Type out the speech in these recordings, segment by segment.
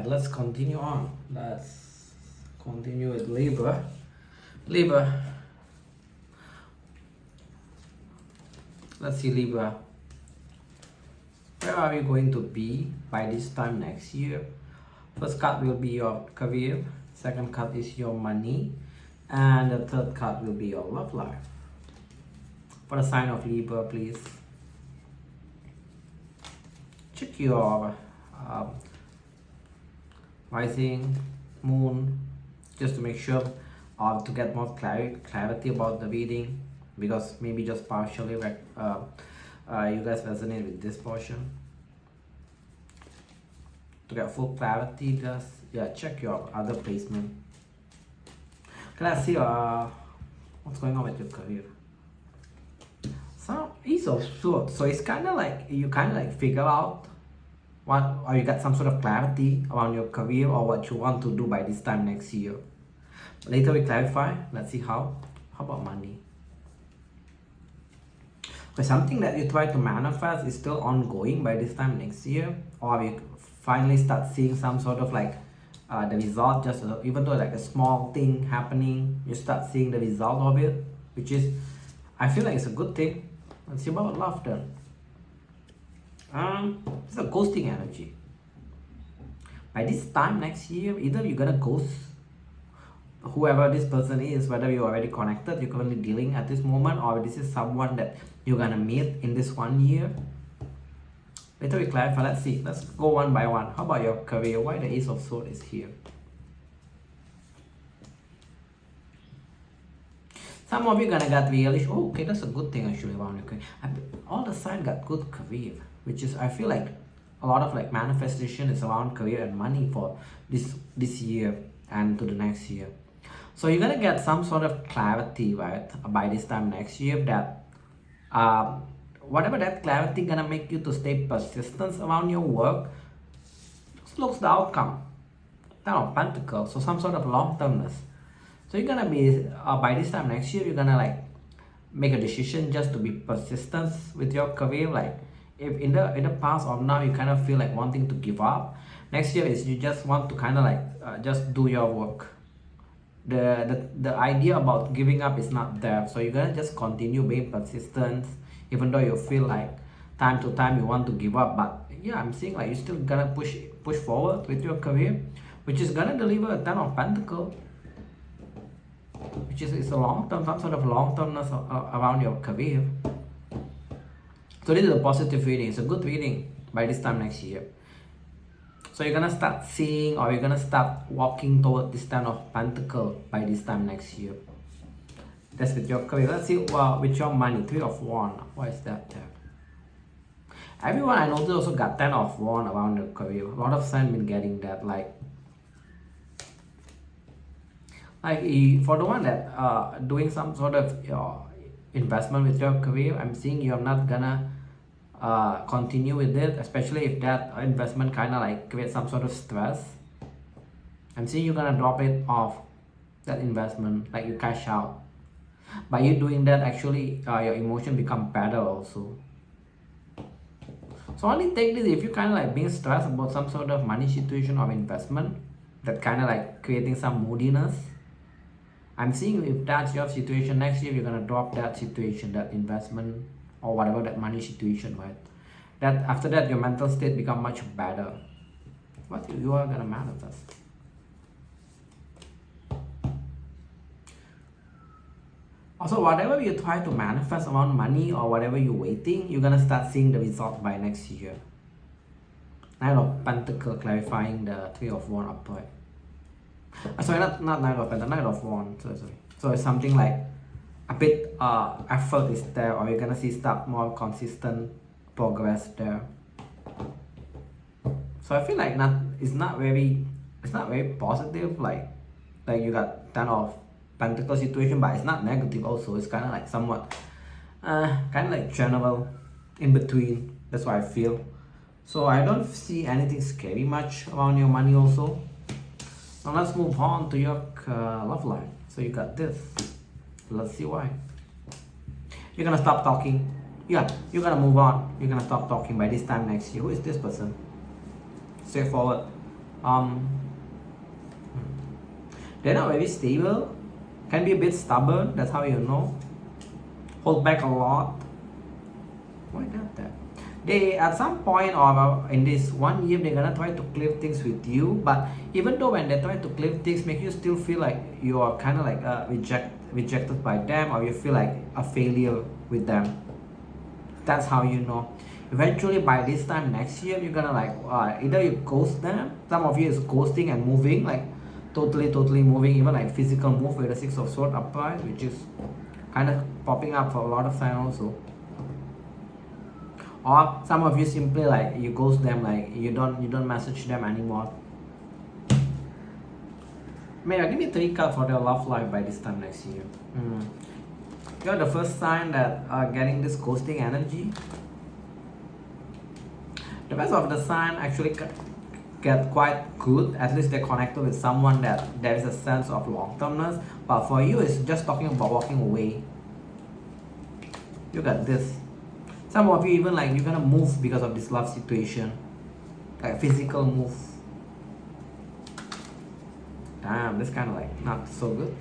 right, let's continue on. Let's continue with Libra. Libra. Let's see, Libra. Where are you going to be by this time next year? First card will be your career. Second card is your money. And the third card will be your love life. For the sign of Libra, please check your rising, moon, just to make sure to get more clarity about the reading, because maybe just partially you guys resonate with this portion. To get full clarity, just check your other placement. Let's see what's going on with your career. So Ace of Swords. So it's kind of like you figure out what, or you got some sort of clarity around your career or what you want to do by this time next year. Later we clarify. Let's see how. How about money? Because something that you try to manifest is still ongoing by this time next year, or you finally start seeing some sort of like the result. Just even though like a small thing happening, you start seeing the result of it, which is, I feel like it's a good thing. Let's see about love then. It's a ghosting energy. By this time next year, either you're gonna ghost whoever this person is, whether you're already connected, you're currently dealing at this moment, or this is someone that you're gonna meet in this 1 year. Later we clarify. Let's see. Let's go one by one. How about your career? Why the Ace of Swords is here? Some of you gonna get really, oh, okay, that's a good thing actually around your career. All the signs got good career, which is, I feel like a lot of like manifestation is around career and money for this year and to the next year. So you're gonna get some sort of clarity, right, by this time next year, that whatever that clarity gonna make you to stay persistent around your work. Looks the outcome. Ten of Pentacles, so some sort of long-termness. So you're gonna be by this time next year, you're gonna like make a decision just to be persistent with your career. Like if in the past or now you kind of feel like wanting to give up, next year is you just want to kind of like just do your work. The idea about giving up is not there, so you're gonna just continue being persistent, even though you feel like time to time you want to give up. But yeah, I'm seeing like you're still gonna push forward with your career, which is gonna deliver a Ten of Pentacles, which is it's a long term, some sort of long termness around your career. So this is a positive reading. It's a good reading by this time next year. So you're gonna start seeing, or you're gonna start walking toward this Ten of Pentacles by this time next year. That's with your career. Let's see with your money. Three of Wands. Why is that there? Everyone I noticed also got Ten of Wands around their career. A lot of signs been getting that. Like for the one that doing some sort of investment with your career, I'm seeing you're not gonna continue with it, especially if that investment kind of like creates some sort of stress. I'm seeing you're gonna drop it off, that investment, like you cash out. By you doing that, actually your emotion become better also. So only take this if you kind of like being stressed about some sort of money situation or investment that kind of like creating some moodiness. I'm seeing if that's your situation, next year you're gonna drop that situation, that investment or whatever that money situation, right? That after that your mental state become much better. What you are gonna manifest? Also, whatever you try to manifest around money or whatever you're waiting, you're gonna start seeing the result by next year. Nine of Pentacles, clarifying the Three of Wands upright. Sorry, not Nine of Pentacles, Nine of Wands. Sorry. So it's something like a bit effort is there, or you're gonna see start more consistent progress there. So I feel like it's not very positive. Like you got Ten of Pentacles situation, but it's not negative also. It's kind of like somewhat kind of like general in between. That's what I feel. So I don't see anything scary much around your money also. Now let's move on to your love life. So you got this. Let's see why. You're gonna stop talking. Yeah, you're gonna move on. You're gonna stop talking by this time next year. Who is this person? Straightforward. Um, they're not very stable, can be a bit stubborn, that's how you know. Hold back a lot. Why not that? They at some point or in this 1 year they're gonna try to clear things with you, but even though when they try to clear things, make you still feel like you are kind of like rejected by them, or you feel like a failure with them. That's how you know. Eventually by this time next year you're gonna like either you ghost them, some of you is ghosting and moving, like totally moving, even like physical move with the 6 of Swords upright, which is kind of popping up for a lot of signs also. Or some of you simply like you ghost them, like you don't message them anymore. Maybe give me 3 cards for their love life by this time next year. You're the first sign that are getting this ghosting energy. The rest of the sign actually get quite good. At least they're connected with someone that there is a sense of long-termness. But for you, it's just talking about walking away. You got this. Some of you even like you're gonna move because of this love situation, like physical move. Damn, this kind of like not so good.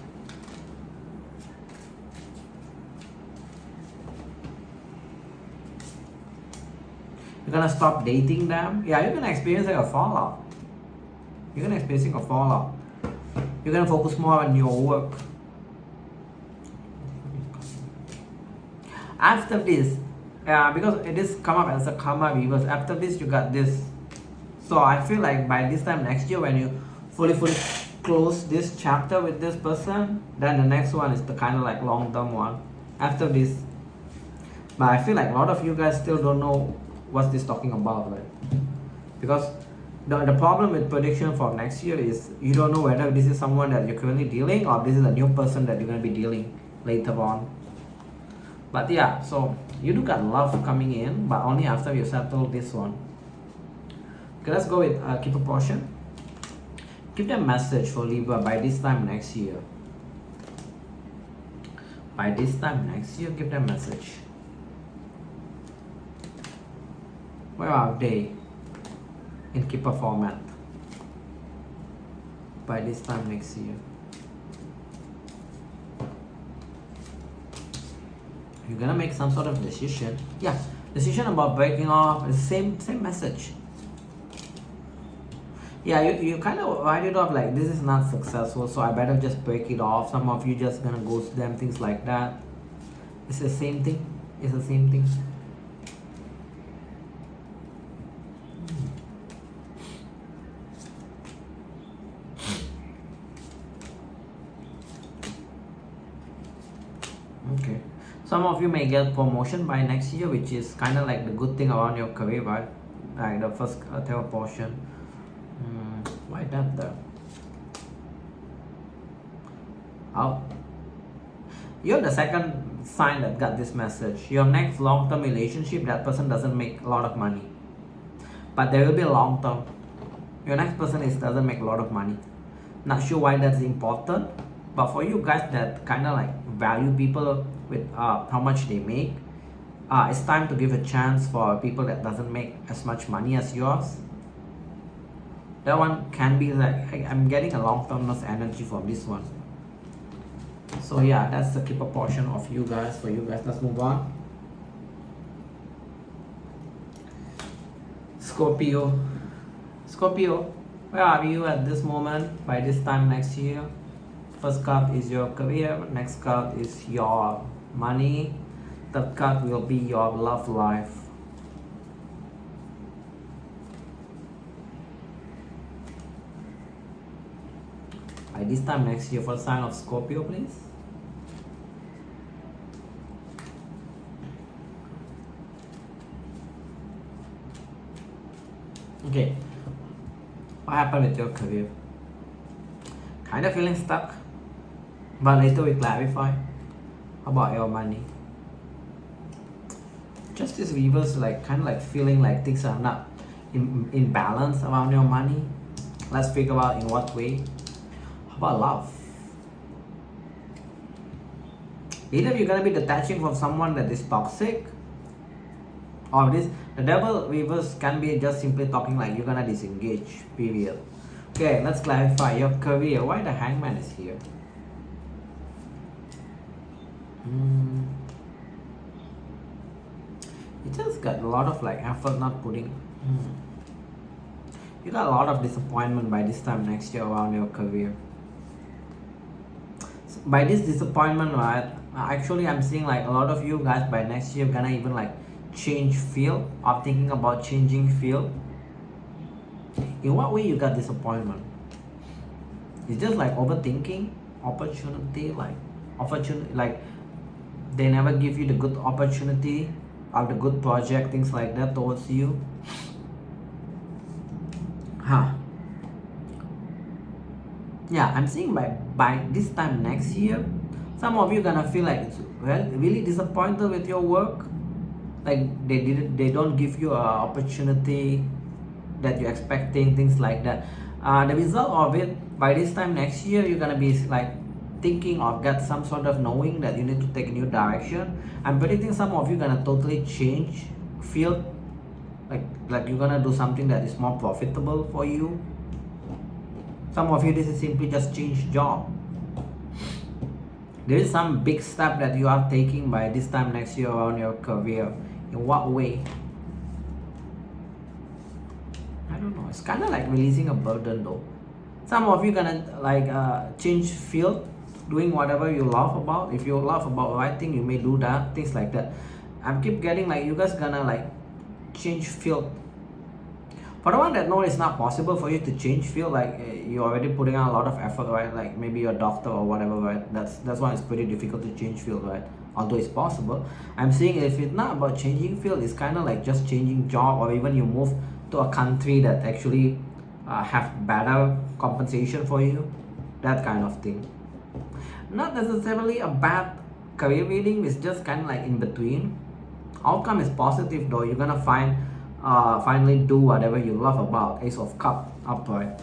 You're gonna stop dating them. Yeah, you're gonna experience like a fallout. You're gonna experience a fallout. You're gonna focus more on your work. After this, because it is come up as a karma reverse. After this, you got this. So I feel like by this time next year, when you fully close this chapter with this person, then the next one is the kind of like long-term one. After this, but I feel like a lot of you guys still don't know what's this talking about, right? Because the problem with prediction for next year is you don't know whether this is someone that you're currently dealing or this is a new person that you're going to be dealing later on. But yeah, so you do got love coming in, but only after you settle this one. Okay, let's go with keep a portion. Give them a message for Libra by this time next year. By this time next year, give them a message. Where are they in keeper format by this time next year? You're gonna make some sort of decision. Yeah, decision about breaking off is same message. Yeah, you kind of write it off like this is not successful, so I better just break it off. Some of you just gonna ghost them, things like that. It's the same thing. It's the same thing. Okay. Some of you may get promotion by next year, which is kind of like the good thing around your career, right? Like the first tarot portion. Why that though? Oh. You're the second sign that got this message. Your next long-term relationship, that person doesn't make a lot of money. But there will be a long-term. Your next person doesn't make a lot of money. Not sure why that's important. But for you guys that kind of like value people with how much they make, it's time to give a chance for people that doesn't make as much money as yours. That one can be like, I'm getting a long-termness energy from this one. So yeah, that's the keeper portion of you guys. For you guys, let's move on. Scorpio. Scorpio, where are you at this moment by this time next year? First card is your career, next card is your money, third card will be your love life. By this time next year for the sign of Scorpio, please. Okay, what happened with your career? Kind of feeling stuck, but later we clarify. How about your money? Just this reverse, like kind of like feeling like things are not in balance around your money. Let's figure out in what way. How about love? Either you're gonna be detaching from someone that is toxic, or the devil reverse can be just simply talking like you're gonna disengage, period. Okay, let's clarify your career. Why the Hangman is here? You just got a lot of like effort not putting. You got a lot of disappointment by this time next year around your career. So by this disappointment, right? Actually, I'm seeing like a lot of you guys by next year gonna even like change field or thinking about changing field. In what way you got disappointment? It's just like overthinking, opportunity, like they never give you the good opportunity or the good project, things like that towards you. Yeah, I'm seeing by this time next year, some of you gonna feel like really disappointed with your work. Like they don't give you an opportunity that you're expecting, things like that. The result of it, by this time next year, you're gonna be like thinking or get some sort of knowing that you need to take a new direction. I'm predicting some of you gonna totally change field, like you're gonna do something that is more profitable for you. Some of you, this is simply just change job. There is some big step that you are taking by this time next year on your career. In what way? I don't know. It's kind of like releasing a burden though. Some of you gonna like change field, doing whatever you love about. If you love about writing, you may do that, things like that. I keep getting like you guys gonna like change field. For the one that know it's not possible for you to change field, like you're already putting out a lot of effort, right? Like maybe you're a doctor or whatever, right? That's why it's pretty difficult to change field, right? Although it's possible. I'm saying if it's not about changing field, it's kind of like just changing job, or even you move to a country that actually have better compensation for you, that kind of thing. Not necessarily a bad career reading, it's just kind of like in between. Outcome is positive though. You're gonna finally do whatever you love about. Ace of Cup upright.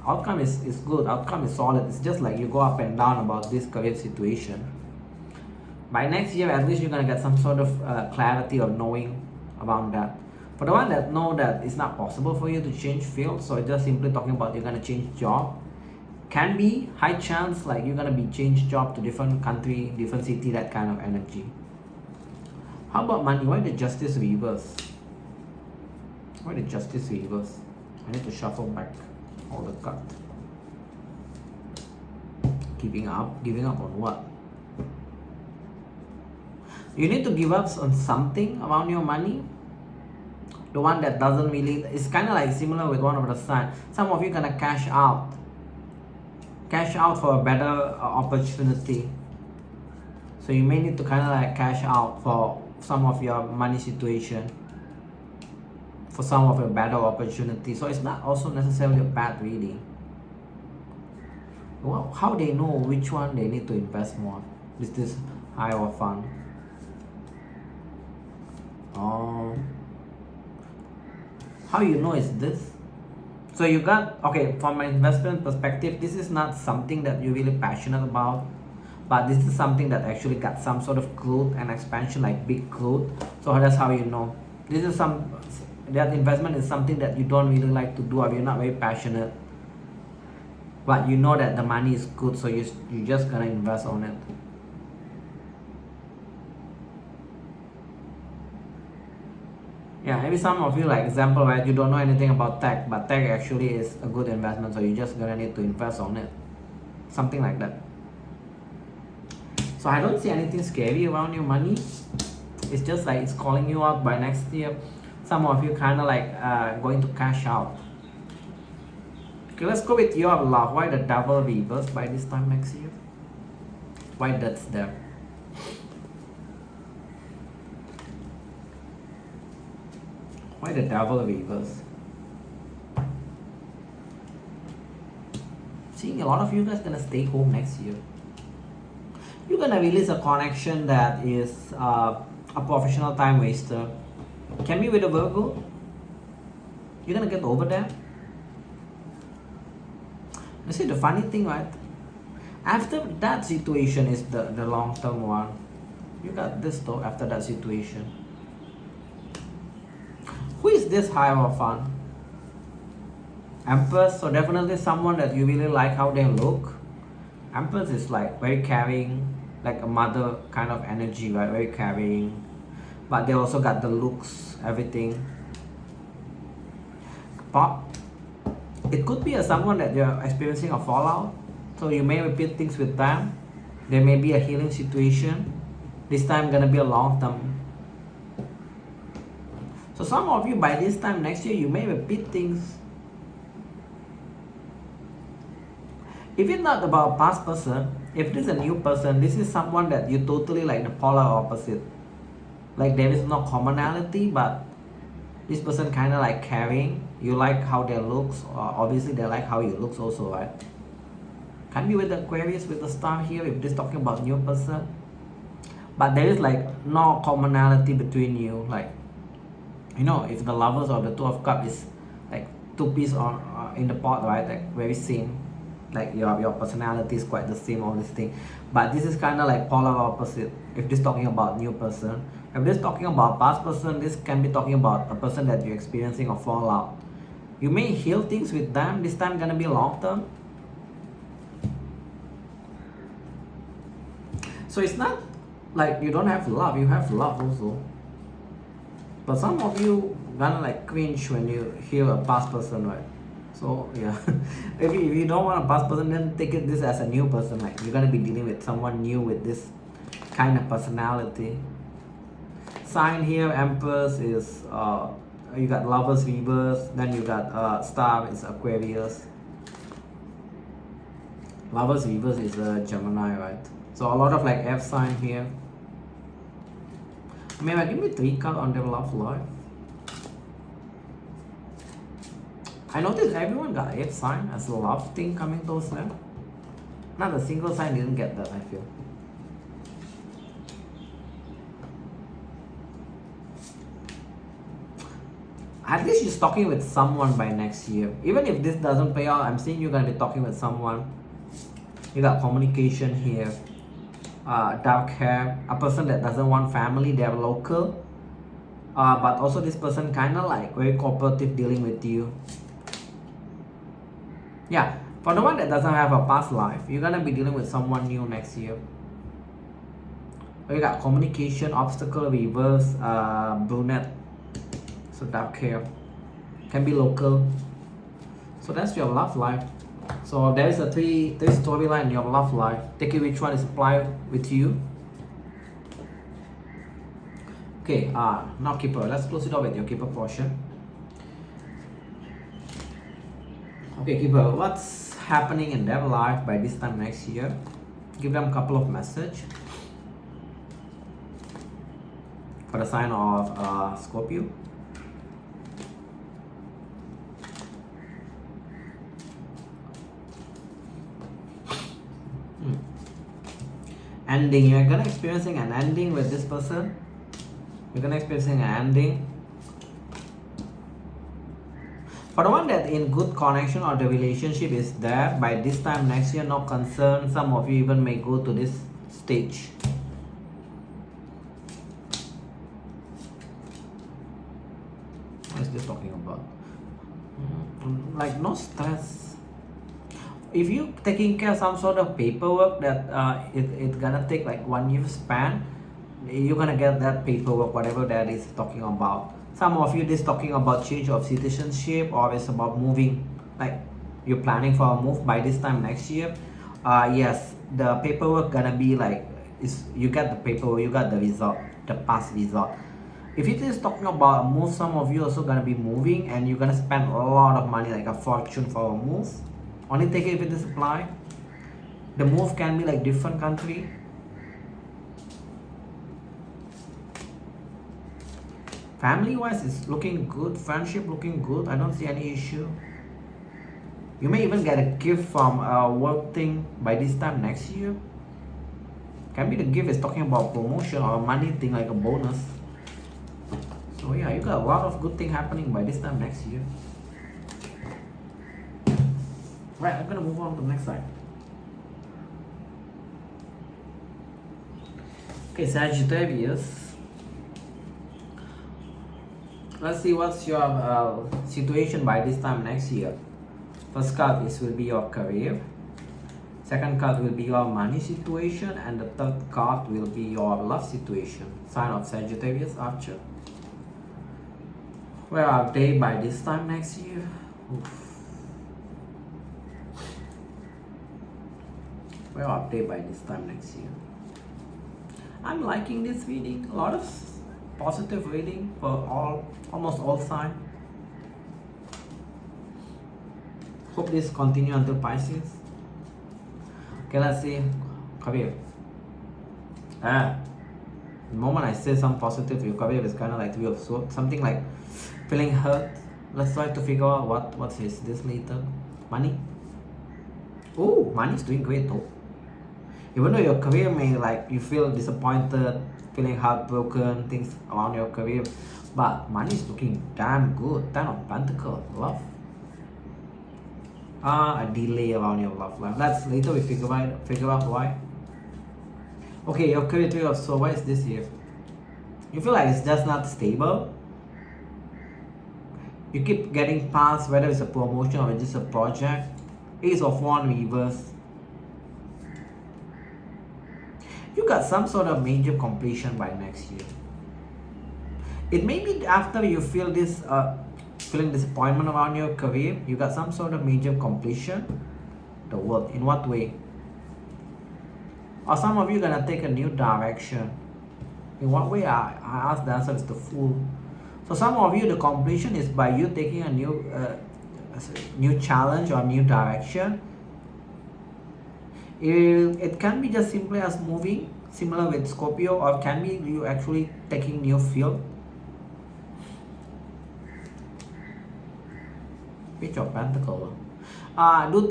Outcome is good. Outcome is solid. It's just like you go up and down about this career situation. By next year, at least you're gonna get some sort of clarity or knowing about that. For the one that know that it's not possible for you to change field, so it's just simply talking about you're gonna change job. Can be high chance like you're gonna be change job to different country, different city, that kind of energy. How about money? Why the Justice reverse? Why the Justice reverse? I need to shuffle back all the cards. Giving up? Giving up on what? You need to give up on something around your money. The one that doesn't really, it's kind of like similar with one of the signs. Some of you gonna cash out for a better opportunity. So you may need to kind of like cash out for some of your money situation, for some of your better opportunity. So it's not also necessarily a bad reading. Well, how they know which one they need to invest more? Is this high or fun? How you know is this? So you got, okay, from an investment perspective, this is not something that you're really passionate about, but this is something that actually got some sort of growth and expansion, like big growth. So that's how you know. This is that investment is something that you don't really like to do, or you're not very passionate, but you know that the money is good, so you're just gonna invest on it. Yeah, maybe some of you, like example, right, you don't know anything about tech, but tech actually is a good investment, so you just gonna need to invest on it. Something like that. So I don't see anything scary around your money. It's just like it's calling you out by next year. Some of you kind of like going to cash out. Okay, let's go with your love. Why the Devil reverse by this time next year? Why that's there? Why the Devil reverse? Seeing a lot of you guys gonna stay home next year. You're gonna release a connection that is a professional time waster. Can be with a Virgo. You're gonna get over that. You see the funny thing, right? After that situation is the long-term one. You got this though after that situation. Who is this Hierophant? Empress, so definitely someone that you really like how they look. Empress is like very caring, like a mother kind of energy, right? Very caring, but they also got the looks, everything. But it could be someone that you're experiencing a fallout, so you may repeat things with them. There may be a healing situation. This time gonna be a long term. So some of you by this time next year, you may repeat things. If it's not about a past person, if this is a new person, this is someone that you totally like the polar opposite. Like there is no commonality, but this person kind of like caring. You like how they looks, obviously they like how you looks also, right? Can be with the Aquarius with the star here if this talking about new person. But there is like no commonality between you. Like, you know, if the lovers or the two of cups is like two pieces on in the pot, right? Like very same. Like your personality is quite the same, all this thing. But this is kind of like polar opposite. If this talking about new person, if this talking about past person, this can be talking about a person that you're experiencing a fallout. You may heal things with them. This time gonna be long term. So it's not like you don't have love. You have love also. But some of you gonna like cringe when you hear a past person, right? So yeah, if you don't want a past person, then take it this as a new person. Like you're gonna be dealing with someone new with this kind of personality. Sign here, Empress is you got Lovers, Reverse. Then you got Star is Aquarius. Lovers, Reverse is Gemini, right? So a lot of like F sign here. Maybe give me 3 cards on their love life. I noticed everyone got F sign as a love thing coming towards them. Not a single sign didn't get that, I feel. At least you're talking with someone by next year. Even if this doesn't pay out, I'm seeing you're going to be talking with someone. You got communication here. Dark hair. A person that doesn't want family, they're local. But also this person kind of like very cooperative dealing with you. Yeah, for the one that doesn't have a past life, you're gonna be dealing with someone new next year. You got communication, obstacle, reverse, brunette, so dark hair, can be local. So that's your love life. So there is a three storyline in your love life. Take it which one is applied with you. Okay, now Keeper. Let's close it off with your Keeper portion. Okay, Keeper, what's happening in their life by this time next year? Give them a couple of messages for the sign of Scorpio. Ending. You're gonna experiencing an ending with this person. You're gonna experiencing an ending. For the one that in good connection or the relationship is there by this time next year, no concern. Some of you even may go to this stage. What is this talking about? Like no stress. If you taking care of some sort of paperwork that it's gonna take like 1 year span, you're gonna get that paperwork, whatever that is talking about. Some of you this talking about change of citizenship, or it's about moving, like you're planning for a move by this time next year. Yes, the paperwork gonna be like, you get the paperwork, you got the result, the past result. If it is talking about a move, some of you also gonna be moving and you're gonna spend a lot of money, like a fortune for a move. Only take it if it is applied. The move can be like different country. Family wise it's looking good. Friendship looking good. I don't see any issue. You may even get a gift from a work thing by this time next year. Can be the gift is talking about promotion or a money thing, like a bonus. So yeah, you got a lot of good thing happening by this time next year. Right, I'm gonna move on to the next side. Okay, Sagittarius. Let's see what's your situation by this time next year. First card will be your career. Second card will be your money situation, and the third card will be your love situation. Sign of Sagittarius, Archer. Where are they by this time next year? Oof. Where are they by this time next year? I'm liking this reading. A lot of positive reading for almost all signs. Hope this continue until Pisces. Okay, let's see. Career. The moment I say some positive, your career is kind of like Three of Swords. Something like feeling hurt. Let's try to figure out what is this later. Money. Oh, money is doing great though. Even though your career may like you feel disappointed, feeling heartbroken, things around your career, but money is looking damn good. Ten of Pentacles, love. A delay around your love life. Let's later we figure out why. Okay, your career Three of Swords. Why is this here? You feel like it's just not stable. You keep getting past whether it's a promotion or just a project. Ace of Wands reverse. You got some sort of major completion by next year. It may be after you feel this feeling disappointment around your career, you got some sort of major completion. The work, in what way? Or some of you gonna take a new direction. In what way? I ask the answer is the Fool. So some of you, the completion is by you taking a new challenge or new direction. It can be just simply as moving, similar with Scorpio, or can be you actually taking new field. Page of Pentacles. Do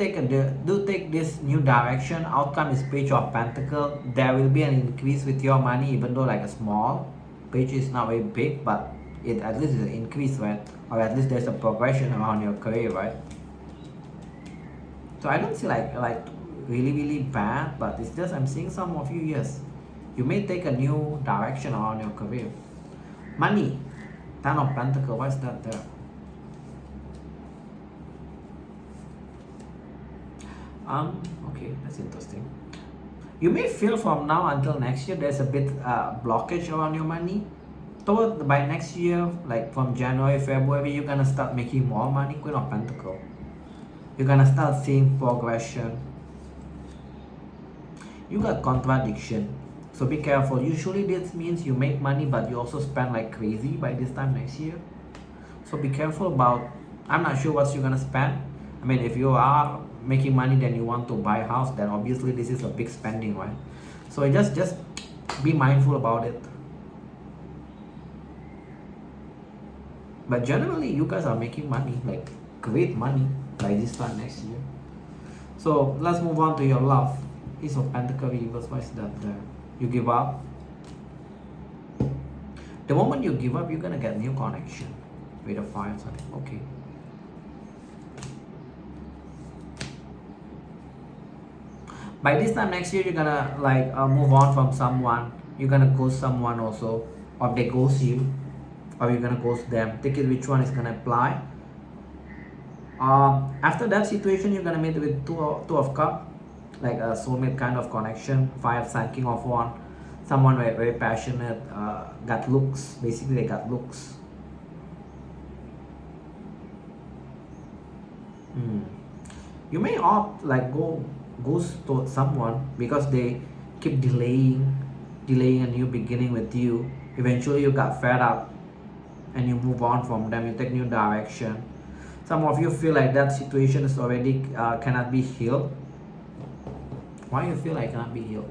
take this new direction. Outcome is Page of Pentacles. There will be an increase with your money, even though like a small. Page is not very big, but it at least is an increase, right? Or at least there's a progression around your career, right? So I don't see like really bad, but it's just I'm seeing some of you, yes, you may take a new direction around your career. Money, Ten of Pentacles. What's that there? Okay, that's interesting. You may feel from now until next year there's a bit blockage around your money. By next year, like from January, February, you're gonna start making more money. Queen of Pentacles. You're gonna start seeing progression. You got contradiction, so be careful. Usually this means you make money but you also spend like crazy by this time next year. So be careful about, I'm not sure what you're gonna spend. I mean, if you are making money then you want to buy a house, then obviously this is a big spending, right? So just be mindful about it. But generally you guys are making money, like great money by this time next year. So let's move on to your love. Ace of Pentacles reverse. Why is that there? You give up. The moment you give up, you're gonna get new connection with a fire sign. Okay. By this time next year, you're gonna like move on from someone. You're gonna ghost someone also, or they ghost you, or you're gonna ghost them. Take it which one is gonna apply. After that situation, you're gonna meet with two of cups, like a soulmate kind of connection. Fire sign, King of Wands. Someone very, very passionate, got looks. Basically, they got looks. You may opt like goes towards someone because they keep delaying a new beginning with you. Eventually you got fed up and you move on from them. You take new direction. Some of you feel like that situation is already cannot be healed. Why you feel like it cannot be healed?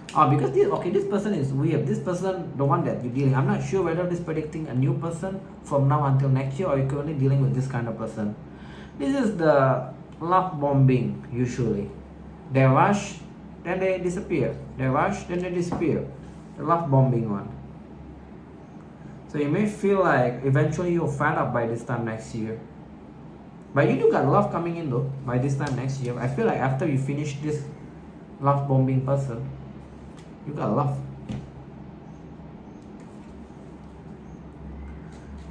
Because this person is weird. This person, the one that you're dealing, I'm not sure whether this is predicting a new person from now until next year, or you're currently dealing with this kind of person. This is the love bombing. Usually they rush, then they disappear. They rush, then they disappear. The love bombing one. So you may feel like eventually you're fed up by this time next year, but you do got love coming in though by this time next year. I feel like after you finish this love bombing person, you got love.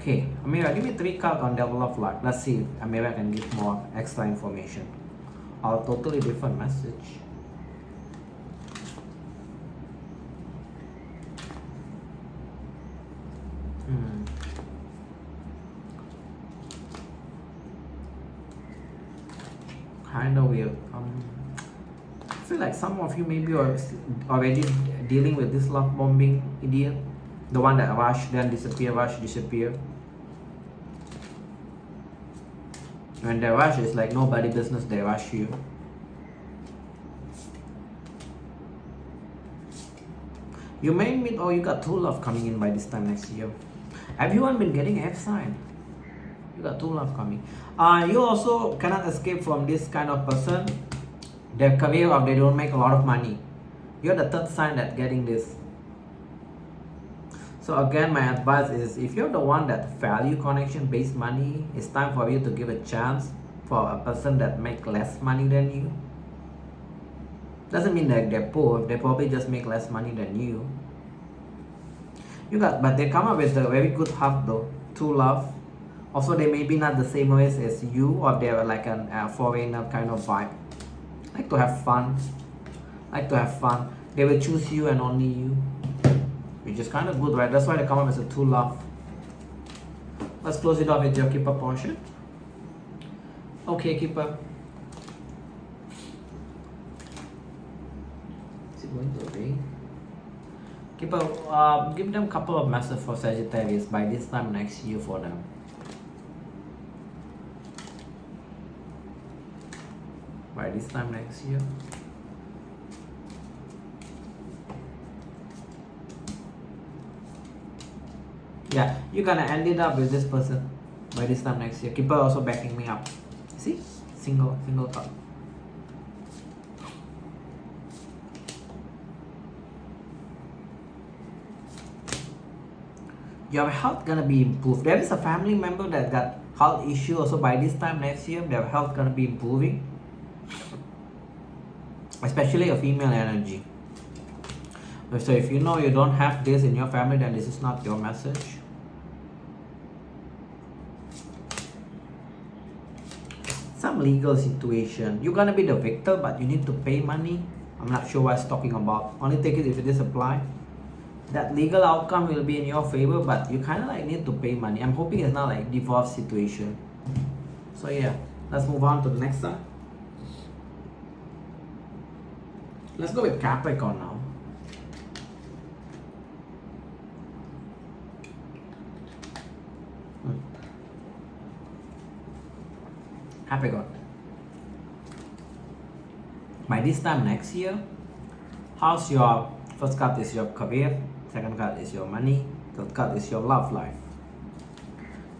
Okay, Amira, give me 3 cards on Devil of Luck. Let's see if Amira can give more extra information. Or totally different message. Kind of weird. I feel like some of you maybe are already dealing with this love bombing idiot. The one that rush, then disappear, rush, disappear. When they rush, it's like nobody business, they rush you. You may meet, or you got 2 love coming in by this time next year. Everyone been getting F sign. You got 2 love coming. You also cannot escape from this kind of person. Their career, or they don't make a lot of money. You're the 3rd sign that getting this. So again, my advice is, if you're the one that value connection based money, it's time for you to give a chance for a person that make less money than you. Doesn't mean that they're poor, they probably just make less money than you. But they come up with a very good heart though, 2 love. Also, they may be not the same race as you, or they're like a foreigner kind of vibe. Like to have fun. They will choose you and only you. Which is kind of good, right? That's why they come up as a 2 love. Let's close it off with your keeper portion. Okay, keeper. Is it going to be? Keeper, give them a couple of messages for Sagittarius by this time next year for them. By this time next year. Yeah, you're gonna end it up with this person by this time next year. Keeper also backing me up. See? Single thought. Your health gonna be improved. There is a family member that got health issue also by this time next year. Their health gonna be improving. Especially a female energy. So if you know you don't have this in your family, then this is not your message. Some legal situation. You're gonna be the victor, but you need to pay money. I'm not sure what it's talking about. Only take it if it is applied. That legal outcome will be in your favor, but you kind of like need to pay money. I'm hoping it's not like divorce situation. So yeah, let's move on to the next one. Let's go with Capricorn now. Capricorn. By this time next year, how's your first card is your career, second card is your money, third card is your love life.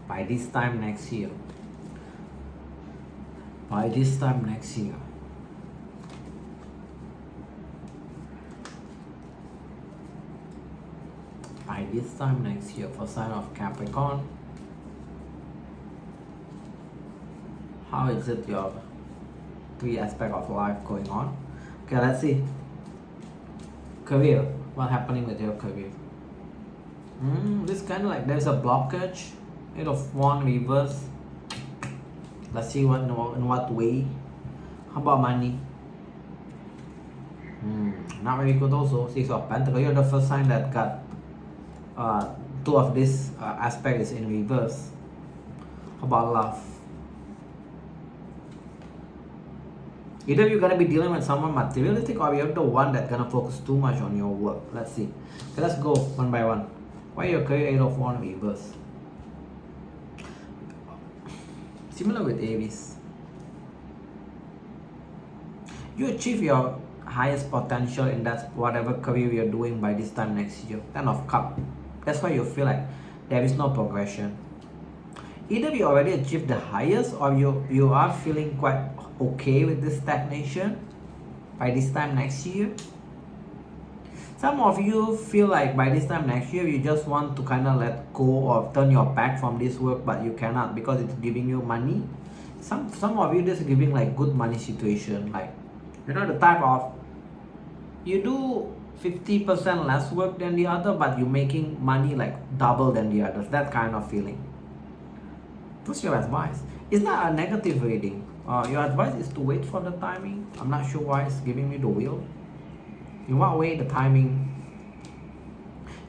By this time next year. By this time next year. By this time next year for sign of Capricorn. How is it your 3 aspect of life going on? Okay, let's see. Career. What's happening with your career? This kind of like there's a blockage. 8 of Wands reverse. Let's see in what way. How about money? Not very good also. 6 of Pentacles. You're the first sign that got 2 of this aspect is in reverse. How about love? Either you're gonna be dealing with someone materialistic, or you're the one that's gonna focus too much on your work. Let's see. Okay, let's go one by one. Why your career 8 of Wands reverse? Similar with Aries. You achieve your highest potential in that whatever career you're doing by this time next year. 10 of Cups. That's why you feel like there is no progression. Either you already achieved the highest, or you are feeling quite okay with this stagnation by this time next year. Some of you feel like by this time next year you just want to kind of let go or turn your back from this work, but you cannot because it's giving you money. Some of you just giving like good money situation, like you know the type of you do 50% less work than the other, but you're making money like double than the others. That kind of feeling. What's your advice? It's not a negative reading. Your advice is to wait for the timing. I'm not sure why it's giving me the wheel. In what way the timing?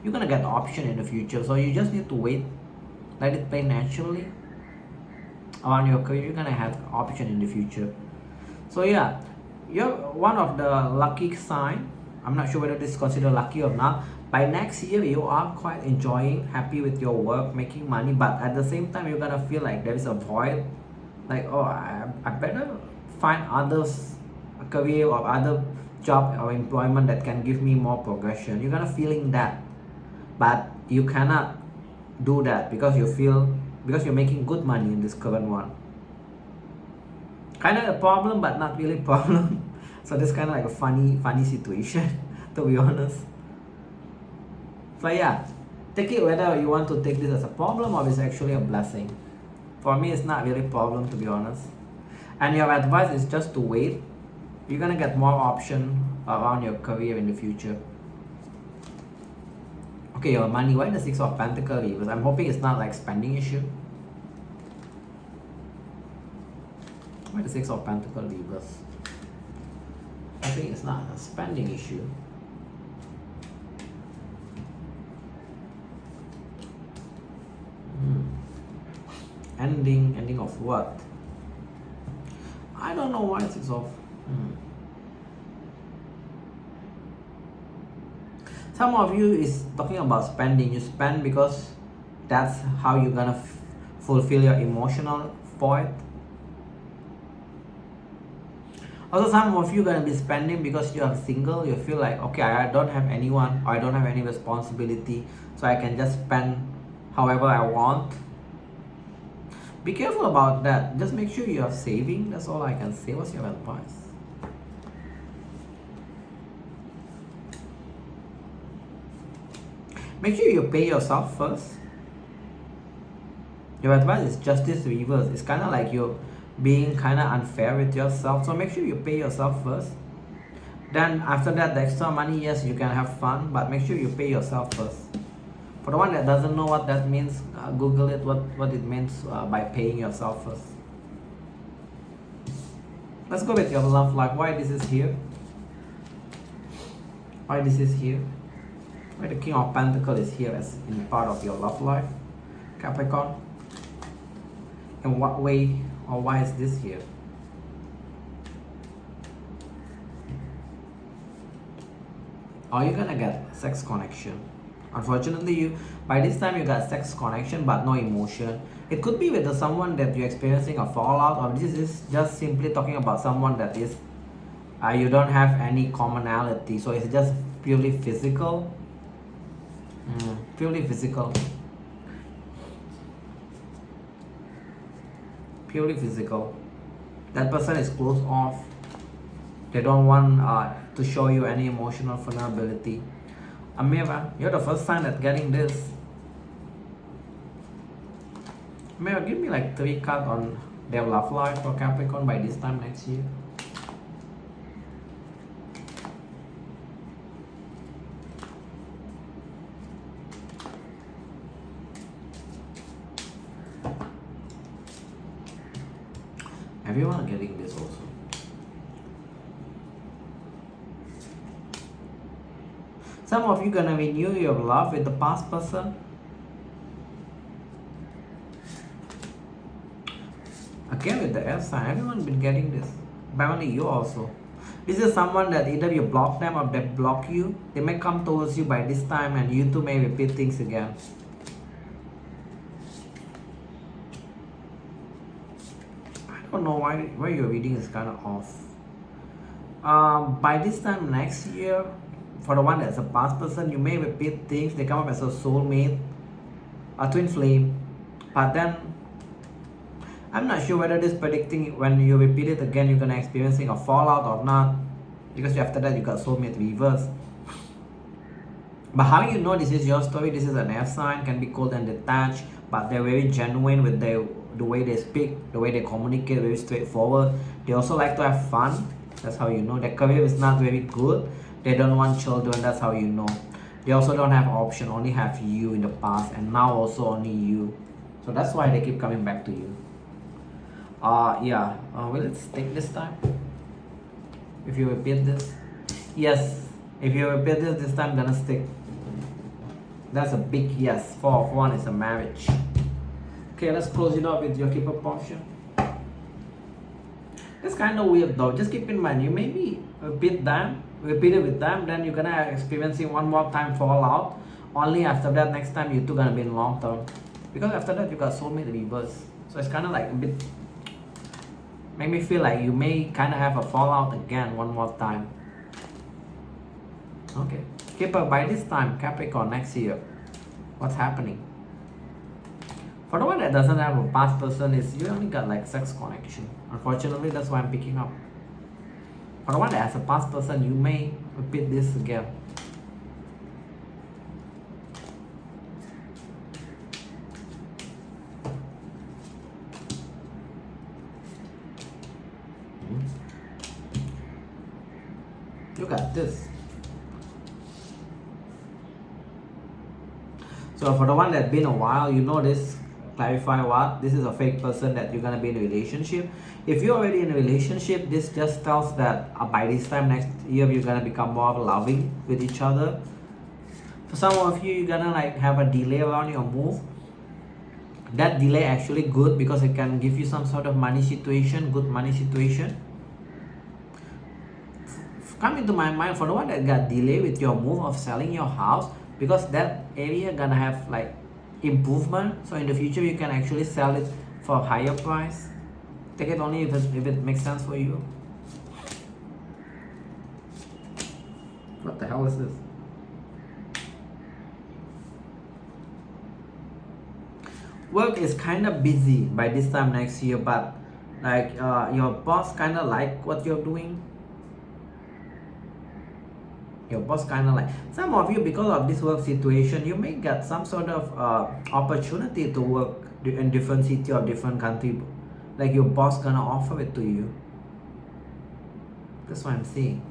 You're gonna get the option in the future, so you just need to wait. Let it play naturally. Around your career, you're gonna have option in the future. So yeah, you're one of the lucky sign. I'm not sure whether this is considered lucky or not. By next year, you are quite enjoying, happy with your work, making money, but at the same time, you're gonna feel like there is a void. Like, oh, I better find others a career or other job or employment that can give me more progression. You're gonna feeling that, but you cannot do that because you're making good money in this current one. Kind of a problem, but not really problem. So this kind of like a funny situation, to be honest. So yeah, take it whether you want to take this as a problem or it's actually a blessing. For me, it's not really a problem, to be honest. And your advice is just to wait. You're gonna get more option around your career in the future. Okay, your money. Why the Six of Pentacles? Because I'm hoping it's not like spending issue. Why the Six of Pentacles Libras? I think it's not a spending issue. Ending of what? I don't know why Six of. Some of you is talking about spending. You spend because that's how you're gonna fulfill your emotional void. Also, some of you gonna be spending because you are single. You feel like, okay, I don't have anyone, or I don't have any responsibility, so I can just spend however I want. Be careful about that. Just make sure you are saving. That's all I can say. What's your advice? Make sure you pay yourself first. Your advice is justice reverse. It's kind of like you're being kind of unfair with yourself. So make sure you pay yourself first. Then after that, the extra money, yes, you can have fun, but make sure you pay yourself first. For the one that doesn't know what that means, Google it, what it means by paying yourself first. Let's go with your love life. Why this is here? Why this is here? Why the King of Pentacles is here as in part of your love life, Capricorn? In what way or why is this here? Are you gonna get sex connection? Unfortunately, by this time you got sex connection but no emotion. It could be with someone that you're experiencing a fallout, or this is just simply talking about someone that is you don't have any commonality, so it's just purely physical. Purely physical. Purely physical. That person is closed off. They don't want to show you any emotional vulnerability. Amira, you're the first sign that's getting this. Amira, give me like 3 cards on their love life for Capricorn by this time next year. Everyone getting this also. Some of you gonna renew your love with the past person. Again with the F sign, everyone been getting this. Apparently you also. This is someone that either you block them or they block you. They may come towards you by this time and you two may repeat things again. I don't know why your reading is kind of off. By this time next year, for the one that's a past person, you may repeat things. They come up as a soulmate, a twin flame. But then, I'm not sure whether this predicting when you repeat it again, you're gonna experiencing a fallout or not. Because after that, you got soulmate reverse. But how you know this is your story? This is an F sign, can be cold and detached, but they're very genuine with the way they speak, the way they communicate, very straightforward. They also like to have fun. That's how you know. Their career is not very good. They don't want children, that's how you know. They also don't have option, only have you in the past, and now also only you. So that's why they keep coming back to you. Yeah, will it stick this time? If you repeat this? Yes, if you repeat this time gonna stick. That's a big yes. 4 of Wands is a marriage. Okay, let's close it up with your keeper portion. It's kind of weird though. Just keep in mind, you maybe repeat it with them, then you're gonna experiencing one more time fallout. Only after that, next time you two gonna be in long term. Because after that, you got soulmate reverse. So it's kind of like a bit, make me feel like you may kind of have a fallout again one more time. Okay, keeper, by this time, Capricorn, next year, what's happening? For the one that doesn't have a past person, is you only got like sex connection. Unfortunately, that's why I'm picking up. For the one that has a past person, you may repeat this again. Look at this. So for the one that's been a while, you know this, clarify what, this is a fake person that you're gonna be in a relationship. If you're already in a relationship, this just tells that by this time next year, you're gonna become more loving with each other. For some of you, you're gonna like have a delay around your move. That delay actually good because it can give you some sort of money situation, good money situation. Come into my mind for the one that got delay with your move of selling your house, because that area gonna have like improvement, so in the future you can actually sell it for a higher price. Take it only if it makes sense for you. What the hell is this? Work is kind of busy by this time next year, but like your boss kind of like what you're doing. Your boss kind of like, some of you, because of this work situation, you may get some sort of opportunity to work in different city or different country, like your boss gonna offer it to you. That's what I'm seeing.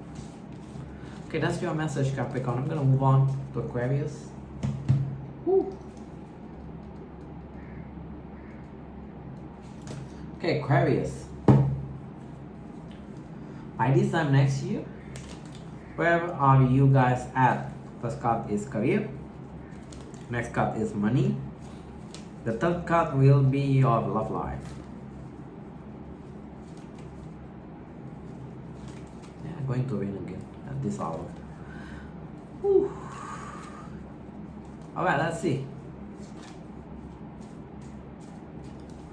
Okay, that's your message, Capricorn. I'm gonna move on to Aquarius. Woo. Okay, Aquarius, by this time next year, where are you guys at? First card is career. Next card is money. The third card will be your love life. Yeah, going to win again at this hour. Whew. Alright, let's see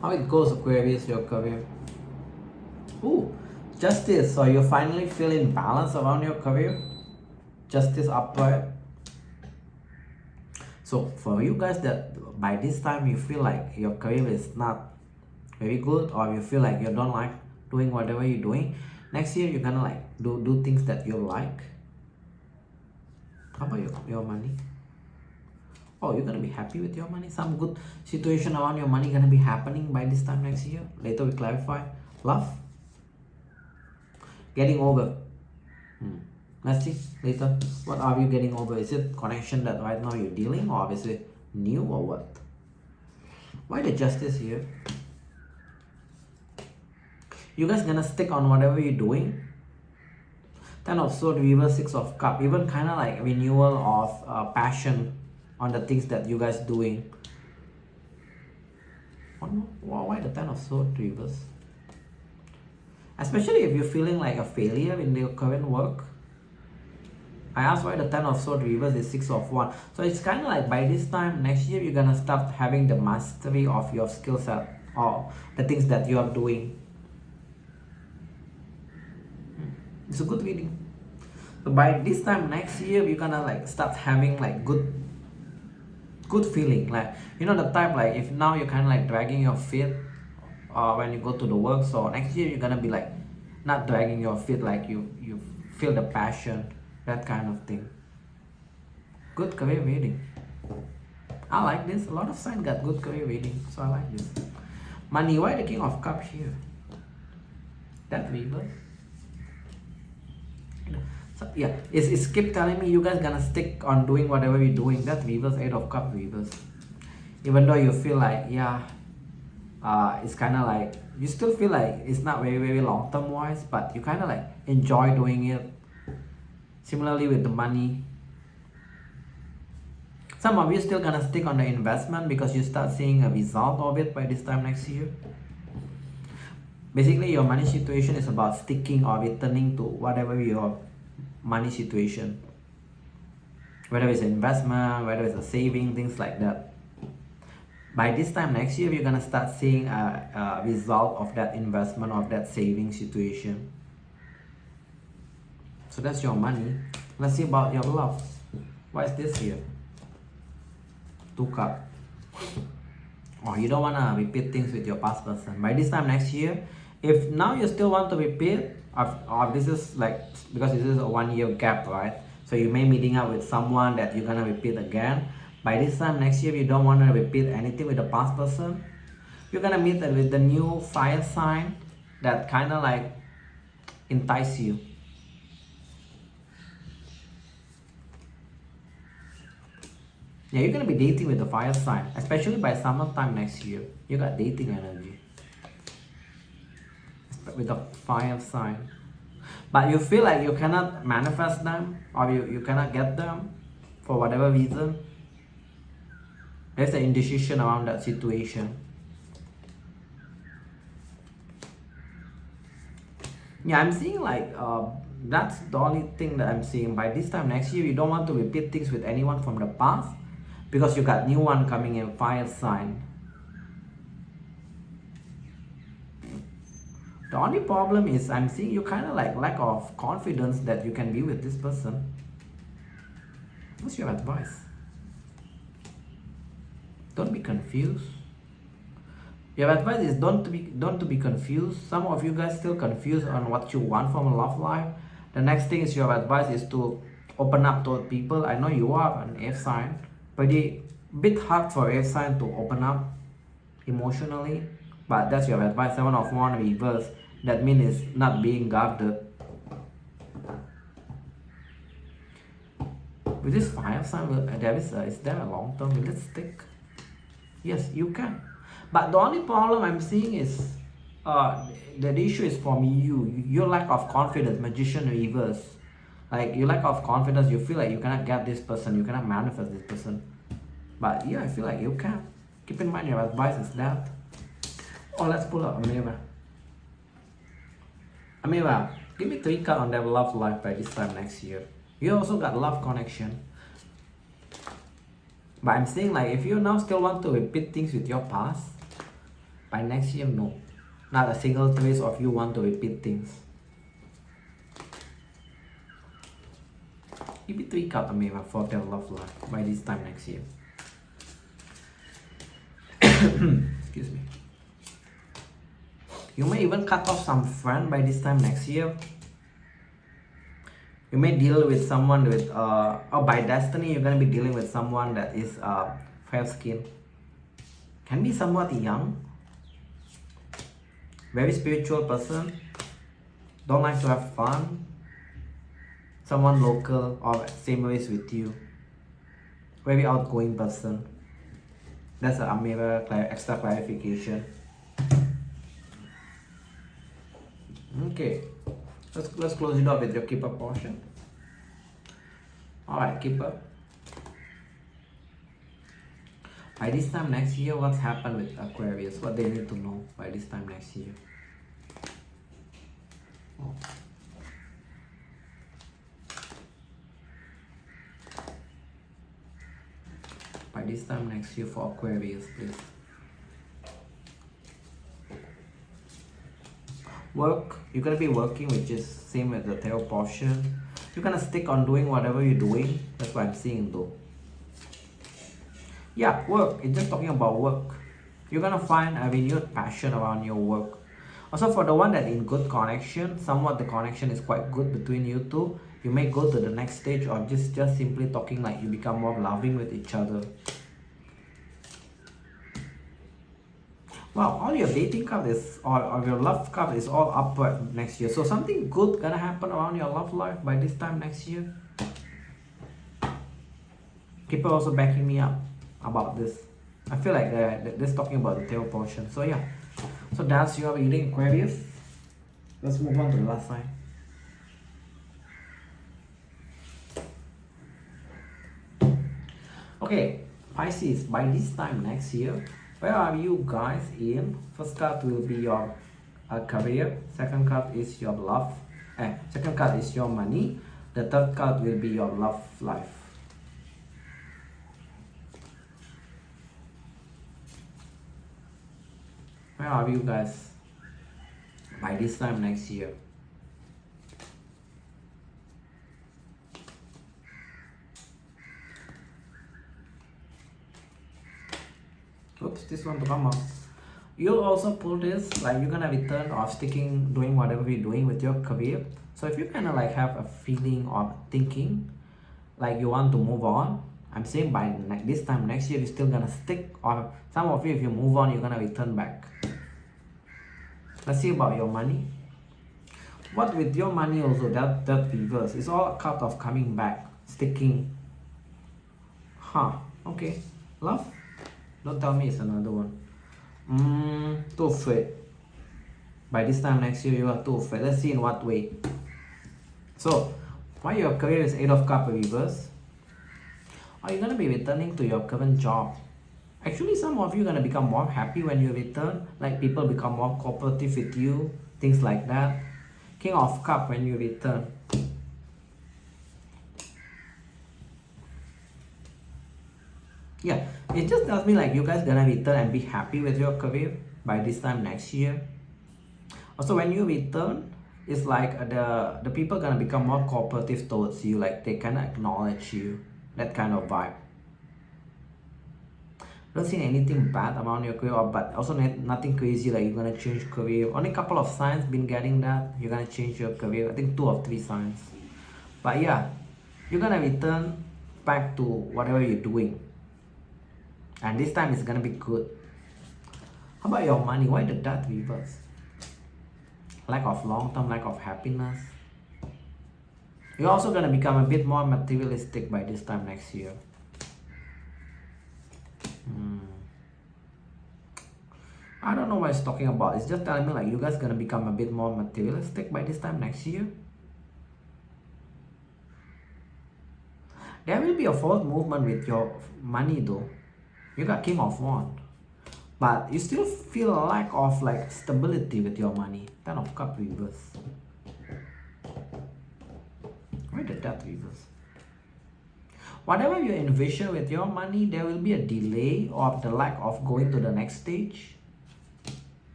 how it goes, Aquarius, your career. Ooh. Justice, so you're finally feeling balance around your career. Justice upright. So for you guys that by this time you feel like your career is not very good, or you feel like you don't like doing whatever you're doing, next year you're gonna like do things that you like. How about your money? Oh, you're gonna be happy with your money. Some good situation around your money gonna be happening by this time next year. Later we clarify. Love. Getting over. Let's see later. What are you getting over? Is it connection that right now you're dealing, or is it new, or what? Why the Justice here? You guys gonna stick on whatever you're doing. 10 of Swords, Reverse, 6 of Cups. Even kind of like renewal of passion on the things that you guys doing. Why the 10 of Swords, Reverse? Especially if you're feeling like a failure in your current work. I asked why the 10 of Swords reverse is 6 of Wands. So it's kind of like by this time next year, you're gonna start having the mastery of your skill set or the things that you are doing. It's a good reading. So by this time next year, you're gonna like start having like good feeling. Like, you know, the type like if now you're kind of like dragging your feet when you go to the work, so next year you're gonna be like not dragging your feet, like you feel the passion, that kind of thing. Good career reading. I like this. A lot of signs got good career reading, so I like this. Money, why the King of Cups here? That reverse. So yeah, it's keep telling me you guys gonna stick on doing whatever you're doing. That reverse, 8 of Cups reverse. even though you feel like, yeah, it's kind of like, you still feel like it's not very long term wise, but you kind of like enjoy doing it. Similarly with the money, some of you still gonna stick on the investment because you start seeing a result of it by this time next year. Basically, your money situation is about sticking or returning to whatever your money situation, whether it's investment, whether it's a saving, things like that. By this time next year, you're gonna start seeing a result of that investment, of that saving situation. So that's your money. Let's see about your love. What is this here? 2 cups. Oh, you don't wanna repeat things with your past person. By this time next year, if now you still want to repeat, or this is like, because this is a 1 year gap, right? So you may meeting up with someone that you're gonna repeat again. By this time next year, you don't want to repeat anything with the past person. You're gonna meet with the new fire sign that kind of like entice you. Yeah, you're gonna be dating with the fire sign, especially by summertime next year. You got dating energy with the fire sign. But you feel like you cannot manifest them, or you cannot get them for whatever reason. There's an indecision around that situation. Yeah, I'm seeing like, that's the only thing that I'm seeing. By this time next year, you don't want to repeat things with anyone from the past, because you got new one coming in, fire sign. The only problem is I'm seeing you kind of like lack of confidence that you can be with this person. What's your advice? Don't be confused. Your advice is don't to be confused. Some of you guys still confused on what you want from a love life. The next thing is your advice is to open up to people. I know you are an F sign. Pretty bit hard for F sign to open up emotionally, but that's your advice. 7 of Wands reverse. That means it's not being guarded. With this fire sign, is there a long term? Will it stick? Yes, you can. But the only problem I'm seeing is the issue is from your lack of confidence. Magician reverse. Like your lack of confidence, you feel like you cannot get this person, you cannot manifest this person. But yeah, I feel like you can. Keep in mind your advice is that. Oh, let's pull up Amira. Amira, give me 3 cards on their love life by this time next year. You also got love connection. But I'm saying like, if you now still want to repeat things with your past, by next year, no. Not a single trace of you want to repeat things. Give me 3 cards, Amira, for their love life by this time next year. Excuse me. You may even cut off some friend by this time next year. You may deal with someone with, or by destiny, you're going to be dealing with someone that is fair skin. Can be somewhat young. Very spiritual person. Don't like to have fun. Someone local or same race with you. Very outgoing person. That's a Amira extra clarification. Okay, let's close it up with your keeper portion. Alright, keeper. By this time next year, what's happened with Aquarius? What they need to know by this time next year? Oh. By this time next year for Aquarius, please. Work, you're gonna be working, which is same with the tarot portion. You're gonna stick on doing whatever you're doing. That's what I'm seeing though. Yeah, work, it's just talking about work. You're gonna find a renewed passion around your work. Also for the one that in good connection, somewhat the connection is quite good between you two. You may go to the next stage, or just simply talking like you become more loving with each other. Wow, all your dating card is, or your love card is all upward next year. So something good gonna happen around your love life by this time next year. Keeper also backing me up about this. I feel like this talking about the tail portion. So yeah, so that's your reading, Aquarius. Let's move on to the last sign. Okay, Pisces, by this time next year, where are you guys in? First card will be your career, second card is your love, second card is your money, the third card will be your love life. Where are you guys by this time next year? Oops, this one to come up. You'll also pull this, like you're gonna return or sticking, doing whatever you're doing with your career. So if you kind of like have a feeling or thinking like you want to move on, I'm saying by this time next year you're still gonna stick, or some of you, if you move on, you're gonna return back. Let's see about your money. What with your money also, that reverse, it's all a card of coming back, sticking. Okay. Love, don't tell me it's another one. Too afraid. By this time next year you are too afraid. Let's see in what way. So why your career is 8 of Cups reverse? Are you gonna be returning to your current job? Actually, some of you are gonna become more happy when you return, like people become more cooperative with you, things like that. King of Cups when you return. Yeah, it just tells me like you guys gonna return and be happy with your career by this time next year. Also, when you return, it's like the people gonna become more cooperative towards you, like they kind of acknowledge you, that kind of vibe. Don't see anything bad around your career, but also nothing crazy like you're gonna change career. Only a couple of signs been getting that you're gonna change your career. I think 2 or 3 signs. But yeah, you're gonna return back to whatever you're doing, and this time it's gonna be good. How about your money? Why the Death reverse? Lack of long-term, lack of happiness. You're also gonna become a bit more materialistic by this time next year. I don't know what it's talking about. It's just telling me like you guys gonna become a bit more materialistic by this time next year. There will be a forward movement with your money though. You got King of Wands, but you still feel a lack of like stability with your money. 10 of Cups reverse. Why the Death reverse? Whatever you envision with your money, there will be a delay or the lack of going to the next stage.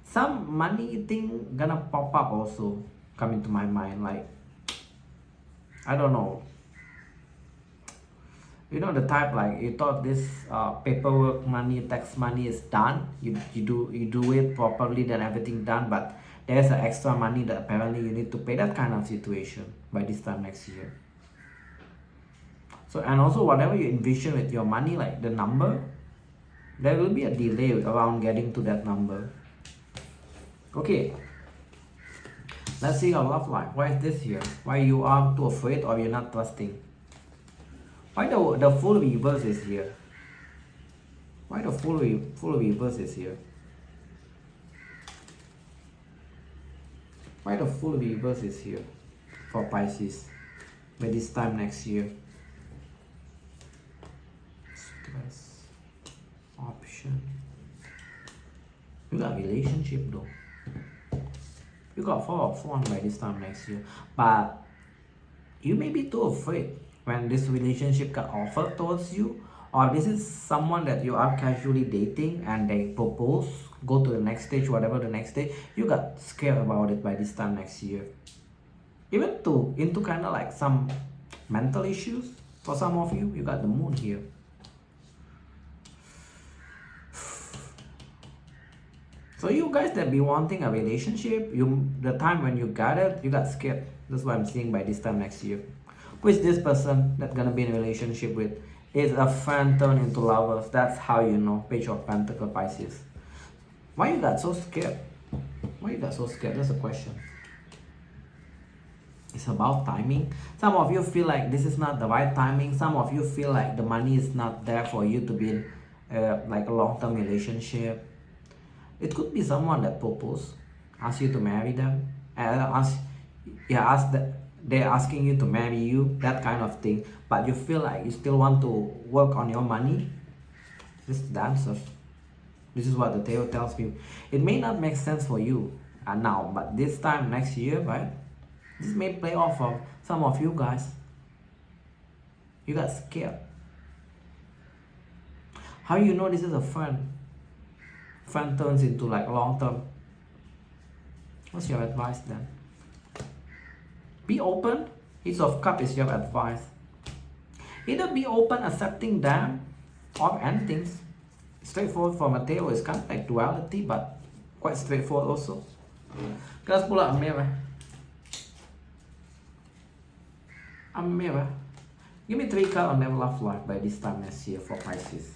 Some money thing gonna pop up also, come into my mind, like, I don't know. You know the type like you thought this paperwork money, tax money is done. You do it properly, then everything done, but there's an extra money that apparently you need to pay. That kind of situation by this time next year. So, and also whatever you envision with your money, like the number, there will be a delay around getting to that number. Okay, let's see your love life. Why is this here? Why you are too afraid or you're not trusting? Why the full reverse is here? Why the full reverse is here? Why the full reverse is here for Pisces by this time next year? Stress. Option. You got relationship though. You got 4 of Wands by this time next year. But you may be too afraid when this relationship got offered towards you, or this is someone that you are casually dating and they propose, go to the next stage, whatever the next stage, you got scared about it by this time next year. Even into kind of like some mental issues for some of you. You got the Moon here. So you guys that be wanting a relationship, the time when you got it, you got scared. That's what I'm seeing by this time next year. Who is this person that's gonna be in a relationship with? Is a friend turned into lovers. That's how you know. Page of Pentacles, Pisces. Why you got so scared? Why you got so scared? That's a question. It's about timing. Some of you feel like this is not the right timing. Some of you feel like the money is not there for you to be in like a long-term relationship. It could be someone that propose, ask you to marry them, they're asking you to marry you, that kind of thing. But you feel like you still want to work on your money. This is the answer. This is what the tarot tells me. It may not make sense for you now, but this time next year, right? This may play off of some of you guys. You got scared. How you know this is a friend? Friend turns into like long term. What's your advice then? Be open. Ace of Cups is your advice. Either be open, accepting them, or endings. Straightforward for Mateo is kind of like duality, but quite straightforward also. Let's pull out a mirror. A mirror. Give me 3 cards on their love life by this time next year for Pisces.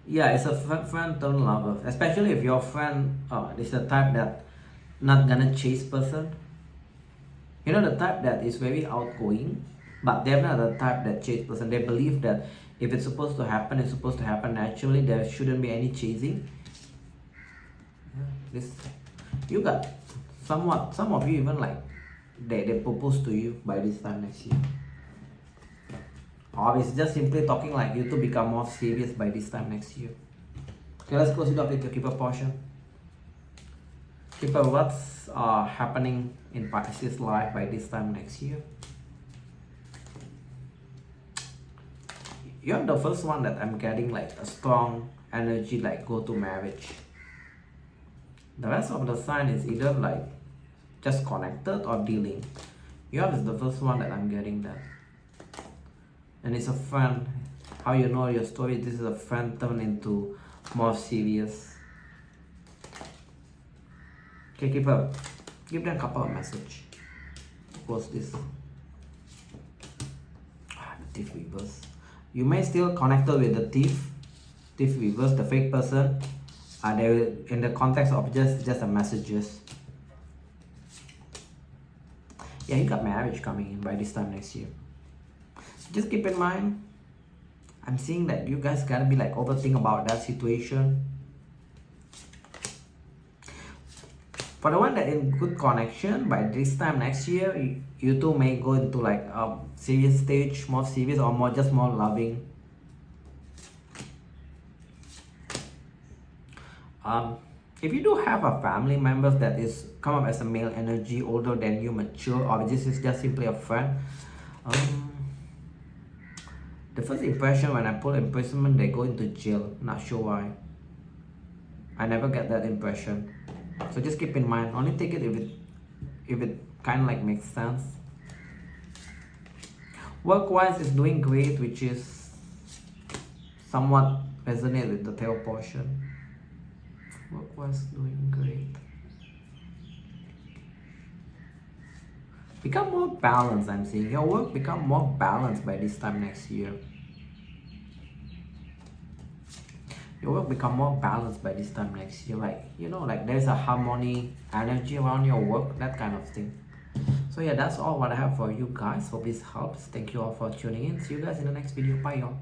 Yeah, it's a friend turn lover, especially if your friend is the type that not gonna chase person. You know, the type that is very outgoing, but they're not the type that chase person. They believe that if it's supposed to happen, it's supposed to happen naturally. There shouldn't be any chasing. Yeah, this you got somewhat. Some of you even like they propose to you by this time next year. Or it's just simply talking like you to become more serious by this time next year. Okay, let's close it up with your keeper portion. Keeper, what's happening in Pisces' life by this time next year? You're the first one that I'm getting like a strong energy, like go to marriage. The rest of the sign is either like just connected or dealing. Yours is the first one that I'm getting that. And it's a friend. How you know your story? This is a friend turned into more serious. Okay, keep up. Give them a couple of message. Post this. The thief reverse. You may still connected with the thief. Thief reverse, the fake person. They will, in the context of just the messages. Yeah, you got marriage coming in by this time next year. Just keep in mind, I'm seeing that you guys gotta be like overthink about that situation. For the one that in good connection, by this time next year, you two may go into like a serious stage, more serious or more just more loving. If you do have a family member that is come up as a male energy, older than you, mature, or this is just simply a friend, the first impression when I pull imprisonment, they go into jail. Not sure why. I never get that impression. So just keep in mind. Only take it if it kind of like makes sense. Work-wise is doing great, which is somewhat resonate with the tail portion. Work-wise doing great. Become more balanced, I'm seeing. Your work become more balanced by this time next year. Your work become more balanced by this time next year. Like, you know, like there's a harmony, energy around your work, that kind of thing. So yeah, that's all what I have for you guys. Hope this helps. Thank you all for tuning in. See you guys in the next video. Bye y'all.